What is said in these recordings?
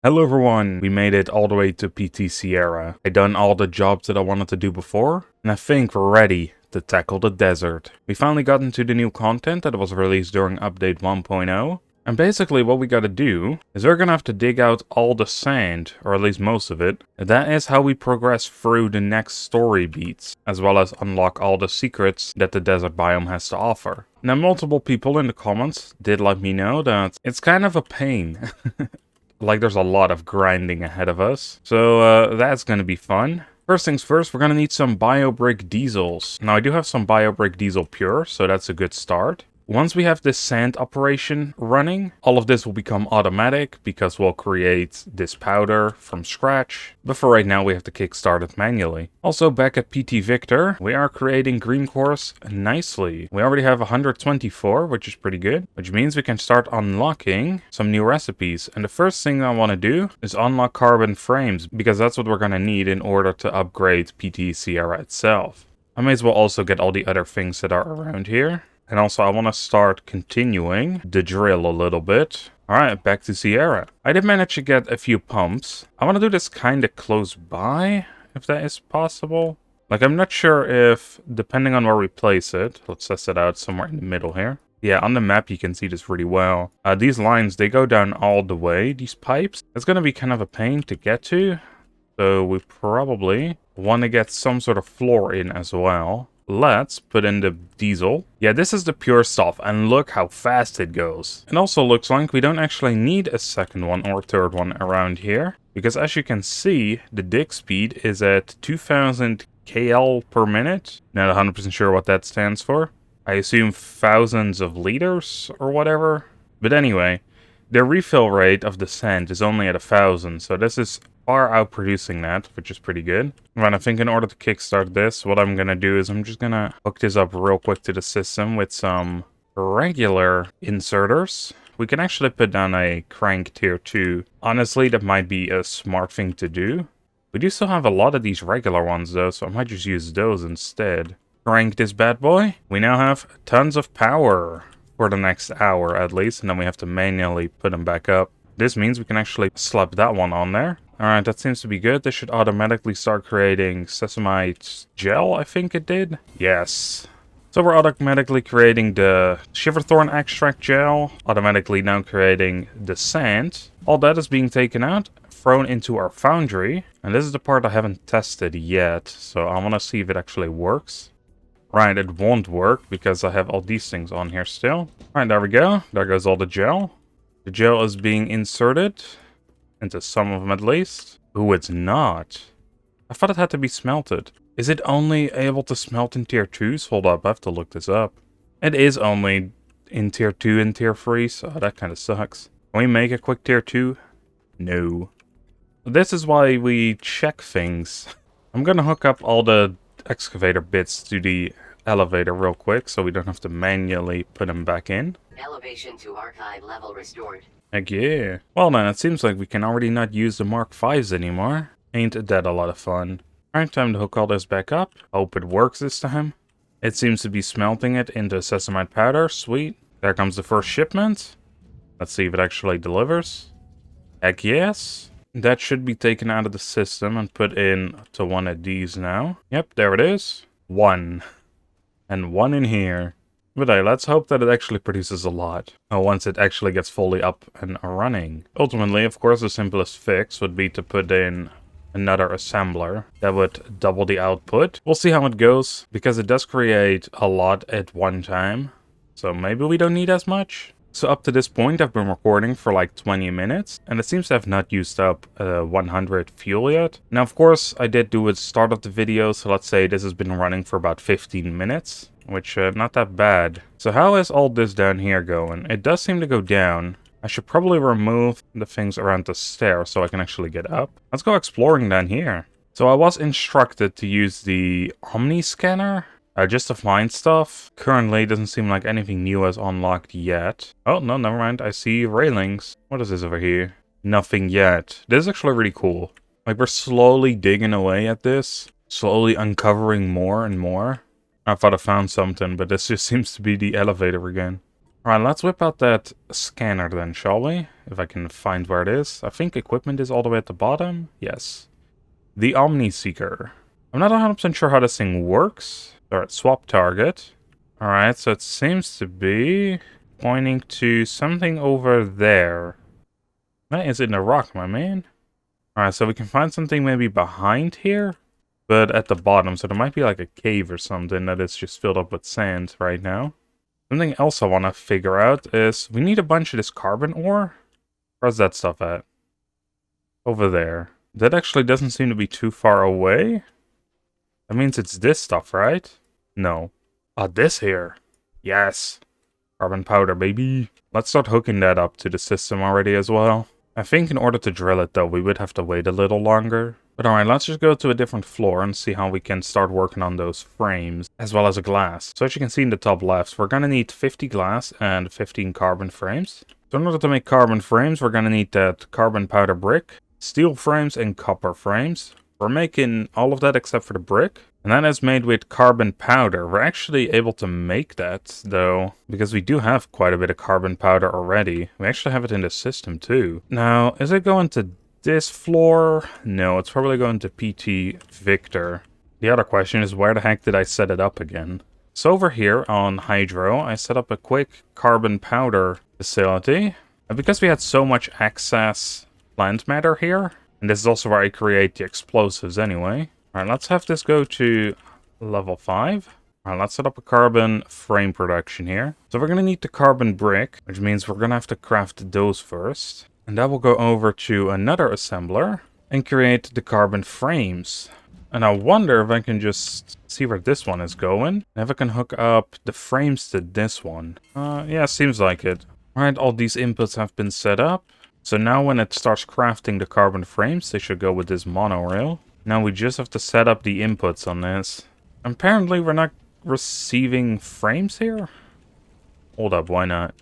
Hello everyone, we made it all the way to PT Sierra. I done all the jobs that I wanted to do before, and I think we're ready to tackle the desert. We finally got into the new content that was released during update 1.0, and basically what we gotta do is we're gonna have to dig out all the sand, or at least most of it. And that is how we progress through the next story beats, as well as unlock all the secrets that the desert biome has to offer. Now multiple people in the comments did let me know that it's kind of a pain. Like there's a lot of grinding ahead of us. So that's gonna be fun. First things first, we're gonna need some biobrick diesels. Now I do have some biobrick diesel pure, so that's a good start. Once we have this sand operation running, all of this will become automatic because we'll create this powder from scratch. But for right now, we have to kickstart it manually. Also, back at PT Victor, we are creating green cores nicely. We already have 124, which is pretty good, which means we can start unlocking some new recipes. And the first thing I want to do is unlock carbon frames, because that's what we're going to need in order to upgrade PT Sierra itself. I may as well also get all the other things that are around here. And also, I want to start continuing the drill a little bit. Alright, back to Sierra. I did manage to get a few pumps. I want to do this kind of close by, if that is possible. Like, I'm not sure if, depending on where we place it, let's test it out somewhere in the middle here. Yeah, on the map you can see this really well. These lines, they go down all the way, these pipes. It's going to be kind of a pain to get to. So we probably want to get some sort of floor in as well. Let's put in the diesel. Yeah, this is the pure stuff, and look how fast it goes. It also looks like we don't actually need a second one or third one around here, because as you can see, the dig speed is at 2000 kl per minute. Not 100% sure what that stands for. I assume thousands of liters or whatever. But anyway, the refill rate of the sand is only at 1000, so this is far outproducing that, which is pretty good. Right, I think in order to kickstart this, what I'm gonna do is I'm just gonna hook this up real quick to the system with some regular inserters. We can actually put down a crank tier 2. Honestly, that might be a smart thing to do. We do still have a lot of these regular ones though, so I might just use those instead. Crank this bad boy. We now have tons of power for the next hour at least, and then we have to manually put them back up. This means we can actually slap that one on there. Alright, that seems to be good. This should automatically start creating sesamite gel, I think it did. Yes. So we're automatically creating the shiverthorn extract gel, automatically now creating the sand. All that is being taken out, thrown into our foundry. And this is the part I haven't tested yet, so I want to see if it actually works. Right, it won't work because I have all these things on here still. Alright, there we go. There goes all the gel. The gel is being inserted. Into some of them at least. Ooh, it's not. I thought it had to be smelted. Is it only able to smelt in tier 2s? Hold up, I have to look this up. It is only in tier 2 and tier 3, so that kind of sucks. Can we make a quick tier 2? No. This is why we check things. I'm gonna hook up all the excavator bits to the elevator real quick, so we don't have to manually put them back in. Elevation to archive level restored. Heck yeah. Well then, it seems like we can already not use the Mark 5s anymore. Ain't that a lot of fun. Alright, time to hook all this back up. Hope it works this time. It seems to be smelting it into sesamite powder. Sweet. There comes the first shipment. Let's see if it actually delivers. Heck yes. That should be taken out of the system and put in to one of these now. Yep, there it is. One. And one in here. But hey, let's hope that it actually produces a lot. Once it actually gets fully up and running. Ultimately, of course, the simplest fix would be to put in another assembler that would double the output. We'll see how it goes, because it does create a lot at one time. So maybe we don't need as much. So up to this point, I've been recording for like 20 minutes, and it seems to have not used up 100 fuel yet. Now, of course, I did do a start of the video, so let's say this has been running for about 15 minutes. Which, not that bad. So how is all this down here going? It does seem to go down. I should probably remove the things around the stairs so I can actually get up. Let's go exploring down here. So I was instructed to use the Omni scanner just to find stuff. Currently, it doesn't seem like anything new has unlocked yet. Oh, no, never mind. I see railings. What is this over here? Nothing yet. This is actually really cool. Like, we're slowly digging away at this. Slowly uncovering more and more. I thought I found something, but this just seems to be the elevator again. Alright, let's whip out that scanner then, shall we? If I can find where it is. I think equipment is all the way at the bottom. Yes. The Omni Seeker. I'm not 100% sure how this thing works. Alright, swap target. Alright, so it seems to be pointing to something over there. That is in the rock, my man. Alright, so we can find something maybe behind here, but at the bottom. So there might be like a cave or something that is just filled up with sand right now. Something else I want to figure out is we need a bunch of this carbon ore. Where's that stuff at? Over there. That actually doesn't seem to be too far away. That means it's this stuff, right? No. Oh, this here. Yes. Carbon powder, baby. Let's start hooking that up to the system already as well. I think in order to drill it, though, we would have to wait a little longer. But alright, let's just go to a different floor and see how we can start working on those frames, as well as a glass. So as you can see in the top left, we're gonna need 50 glass and 15 carbon frames. So in order to make carbon frames, we're gonna need that carbon powder brick, steel frames, and copper frames. We're making all of that except for the brick. And that is made with carbon powder. We're actually able to make that, though, because we do have quite a bit of carbon powder already. We actually have it in the system, too. Now, is it going to this floor? No, it's probably going to PT Victor. The other question is, where the heck did I set it up again? So over here on Hydro, I set up a quick carbon powder facility. And because we had so much excess plant matter here, and this is also where I create the explosives anyway. Alright, let's have this go to level 5. Alright, let's set up a carbon frame production here. So we're going to need the carbon brick, which means we're going to have to craft those first. And that will go over to another assembler and create the carbon frames. And I wonder if I can just see where this one is going. And if I can hook up the frames to this one. Yeah, seems like it. Alright, all these inputs have been set up. So now when it starts crafting the carbon frames, they should go with this monorail. Now we just have to set up the inputs on this. Apparently we're not receiving frames here? Hold up, why not?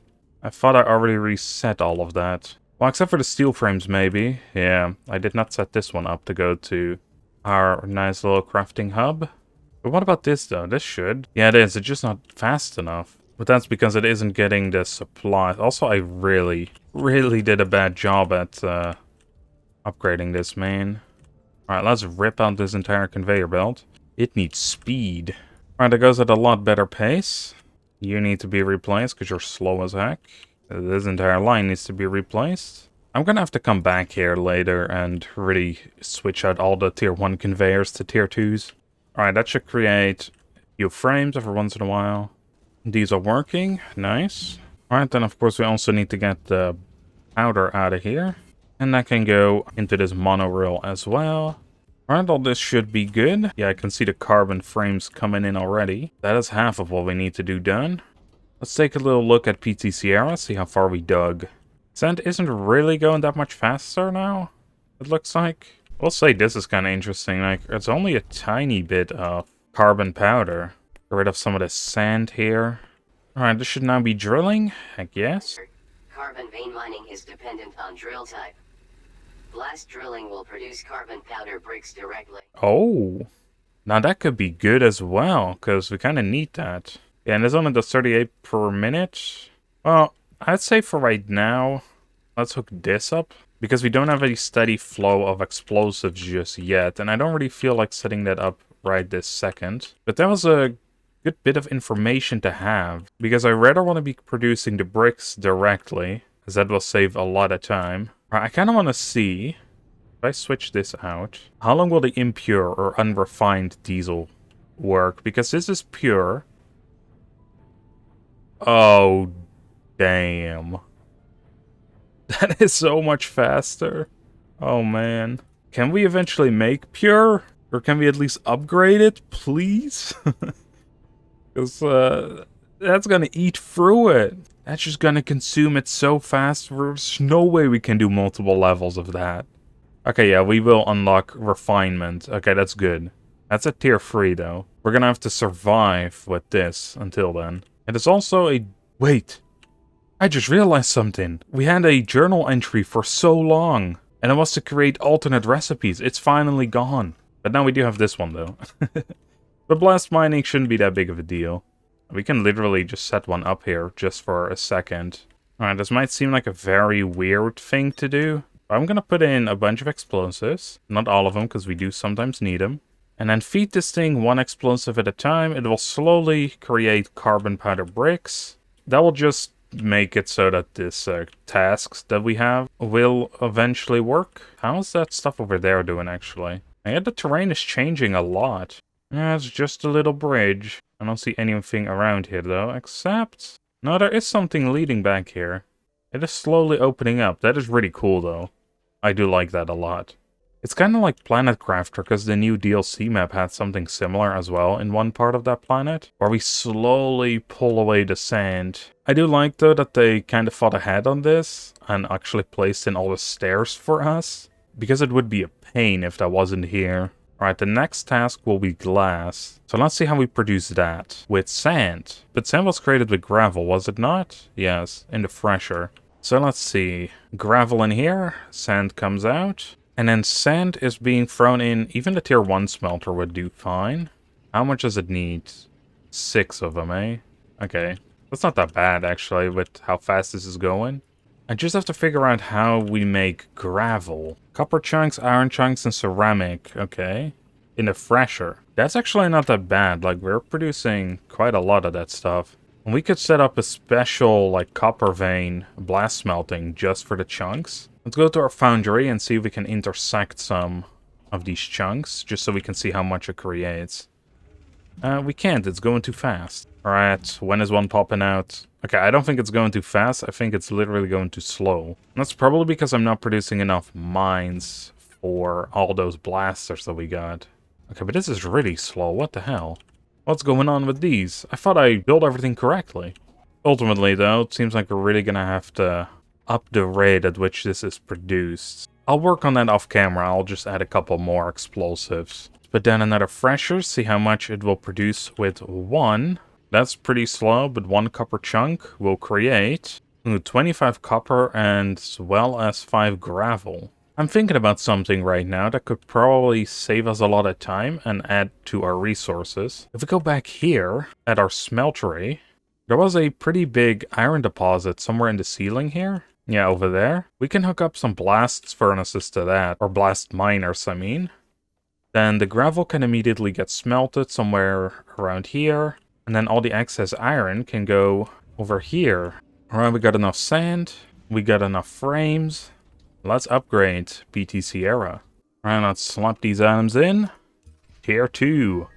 I thought I already reset all of that. Well, except for the steel frames maybe. Yeah, I did not set this one up to go to our nice little crafting hub. But what about this though? This should. Yeah, it is. It's just not fast enough. But that's because it isn't getting the supplies. Also, I really did a bad job at upgrading this, man. Alright, let's rip out this entire conveyor belt. It needs speed. Alright, it goes at a lot better pace. You need to be replaced because you're slow as heck. This entire line needs to be replaced. I'm gonna have to come back here later and really switch out all the tier 1 conveyors to tier 2s. Alright, that should create a few frames every once in a while. These are working. Nice. Alright, then of course we also need to get the powder out of here. And that can go into this monorail as well. Alright, all this should be good. Yeah, I can see the carbon frames coming in already. That is half of what we need to do done. Let's take a little look at PT Sierra, see how far we dug. Sand isn't really going that much faster now, it looks like. We'll say this is kind of interesting. Like, it's only a tiny bit of carbon powder. Get rid of some of the sand here. Alright, this should now be drilling, I guess. Carbon vein mining is dependent on drill type. Blast drilling will produce carbon powder bricks directly. Oh, now that could be good as well, because we kind of need that. Yeah, and this only does 38 per minute. Well, I'd say for right now, let's hook this up, because we don't have a steady flow of explosives just yet, and I don't really feel like setting that up right this second. But that was a good bit of information to have, because I rather want to be producing the bricks directly, as that will save a lot of time. I kind of want to see, if I switch this out, how long will the impure or unrefined diesel work? Because this is pure. Oh, damn. That is so much faster. Oh, man. Can we eventually make pure? Or can we at least upgrade it, please? Because that's going to eat through it. That's just gonna consume it so fast, there's no way we can do multiple levels of that. Okay, yeah, we will unlock refinement. Okay, that's good. That's at tier 3, though. We're gonna have to survive with this until then. It is also a... Wait. I just realized something. We had a journal entry for so long, and it was to create alternate recipes. It's finally gone. But now we do have this one, though. But blast mining shouldn't be that big of a deal. We can literally just set one up here just for a second. Alright, this might seem like a very weird thing to do. I'm gonna put in a bunch of explosives. Not all of them, because we do sometimes need them. And then feed this thing one explosive at a time. It will slowly create carbon powder bricks. That will just make it so that this tasks that we have will eventually work. How is that stuff over there doing, actually? Yeah, the terrain is changing a lot. Yeah, it's just a little bridge. I don't see anything around here, though, except... No, there is something leading back here. It is slowly opening up. That is really cool, though. I do like that a lot. It's kind of like Planet Crafter, because the new DLC map had something similar as well in one part of that planet, where we slowly pull away the sand. I do like, though, that they kind of thought ahead on this, and actually placed in all the stairs for us, because it would be a pain if that wasn't here. Alright, the next task will be glass. So let's see how we produce that. With sand. But sand was created with gravel, was it not? Yes, in the thresher. So let's see. Gravel in here, sand comes out. And then sand is being thrown in. Even the tier 1 smelter would do fine. How much does it need? 6 of them, eh? Okay. That's not that bad, actually, with how fast this is going. I just have to figure out how we make gravel. Copper chunks, iron chunks, and ceramic. Okay. In the thresher. That's actually not that bad. Like, we're producing quite a lot of that stuff. And we could set up a special, like, copper vein blast smelting just for the chunks. Let's go to our foundry and see if we can intersect some of these chunks, just so we can see how much it creates. We can't. It's going too fast. Alright, when is one popping out? Okay, I don't think it's going too fast. I think it's literally going too slow. And that's probably because I'm not producing enough mines for all those blasters that we got. Okay, but this is really slow. What the hell? What's going on with these? I thought I built everything correctly. Ultimately, though, it seems like we're really gonna have to up the rate at which this is produced. I'll work on that off camera. I'll just add a couple more explosives. Put down another thresher, see how much it will produce with one. That's pretty slow, but one copper chunk will create 25 copper and as well as 5 gravel. I'm thinking about something right now that could probably save us a lot of time and add to our resources. If we go back here at our smeltery, there was a pretty big iron deposit somewhere in the ceiling here. Yeah, over there. We can hook up some blast furnaces to that, or blast miners, I mean. Then the gravel can immediately get smelted somewhere around here. And then all the excess iron can go over here. Alright, we got enough sand. We got enough frames. Let's upgrade PT Sierra. Alright, let's slap these items in. Tier 2.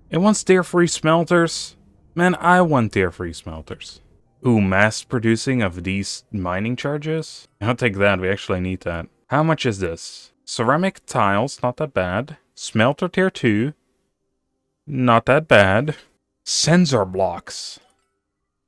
It wants tier 3 smelters. Man, I want tier 3 smelters. Ooh, mass producing of these mining charges? I'll take that, we actually need that. How much is this? Ceramic tiles, not that bad. Smelter tier 2. Not that bad. Sensor blocks.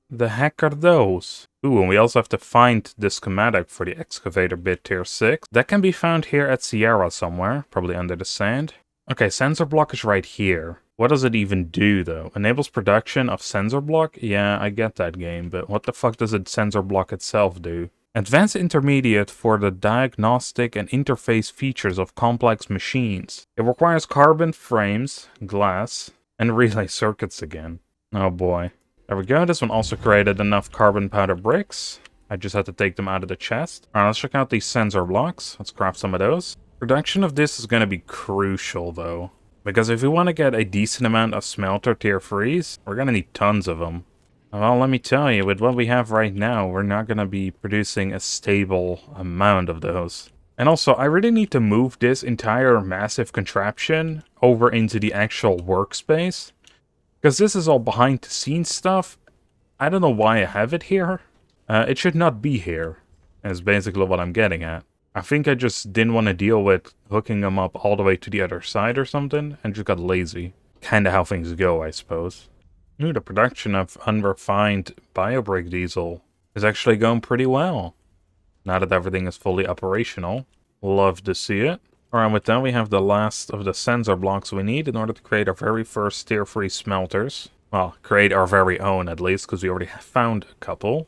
The heck are those? Ooh, and we also have to find the schematic for the excavator bit tier 6. That can be found here at Sierra somewhere, probably under the sand. Okay, sensor block is right here. What does it even do, though? Enables production of sensor block? Yeah, I get that game, but what the fuck does a sensor block itself do? Advanced intermediate for the diagnostic and interface features of complex machines. It requires carbon frames, glass, and relay circuits again. Oh boy. There we go. This one also created enough carbon powder bricks. I just had to take them out of the chest. Alright, let's check out these sensor blocks. Let's craft some of those. Production of this is going to be crucial, though. Because if we want to get a decent amount of smelter tier 3s, we're going to need tons of them. Well, let me tell you, with what we have right now, we're not going to be producing a stable amount of those. And also, I really need to move this entire massive contraption over into the actual workspace. Because this is all behind the scenes stuff. I don't know why I have it here. It should not be here. Is basically what I'm getting at. I think I just didn't want to deal with hooking them up all the way to the other side or something. And just got lazy. Kinda how things go, I suppose. Ooh, the production of unrefined biobrick diesel is actually going pretty well. Now that everything is fully operational. Love to see it. Alright, with that we have the last of the sensor blocks we need in order to create our very first tier 3 smelters. Well, create our very own at least, because we already have found a couple.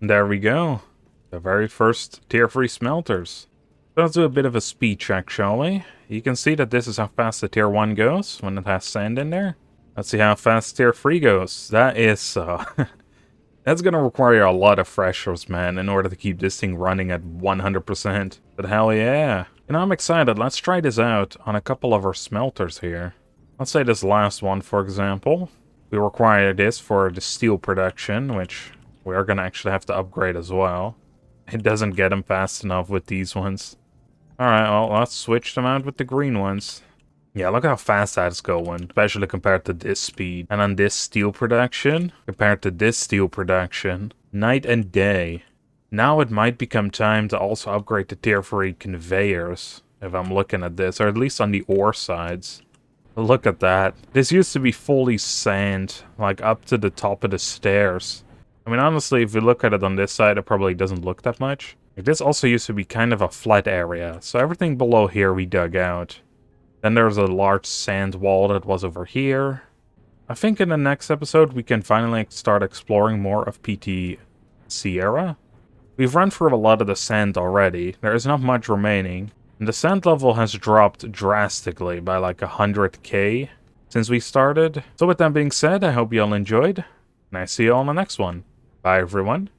There we go. The very first tier 3 smelters. So let's do a bit of a speed check, shall we? You can see that this is how fast the tier 1 goes when it has sand in there. Let's see how fast tier 3 goes. That is, that's gonna require a lot of freshers, man, in order to keep this thing running at 100%. But hell yeah. You know, I'm excited. Let's try this out on a couple of our smelters here. Let's say this last one, for example. We require this for the steel production, which we are gonna actually have to upgrade as well. It doesn't get them fast enough with these ones. Alright, well, let's switch them out with the green ones. Yeah, look how fast that's going, especially compared to this speed. And on this steel production, compared to this steel production, night and day. Now it might become time to also upgrade the tier 3 conveyors, if I'm looking at this, or at least on the ore sides. Look at that. This used to be fully sand, like up to the top of the stairs. I mean, honestly, if you look at it on this side, it probably doesn't look that much. Like, this also used to be kind of a flat area, so everything below here we dug out. Then there's a large sand wall that was over here. I think in the next episode we can finally start exploring more of PT Sierra. We've run through a lot of the sand already, there is not much remaining. And the sand level has dropped drastically by like 100k since we started. So with that being said, I hope you all enjoyed, and I see you all in the next one. Bye everyone.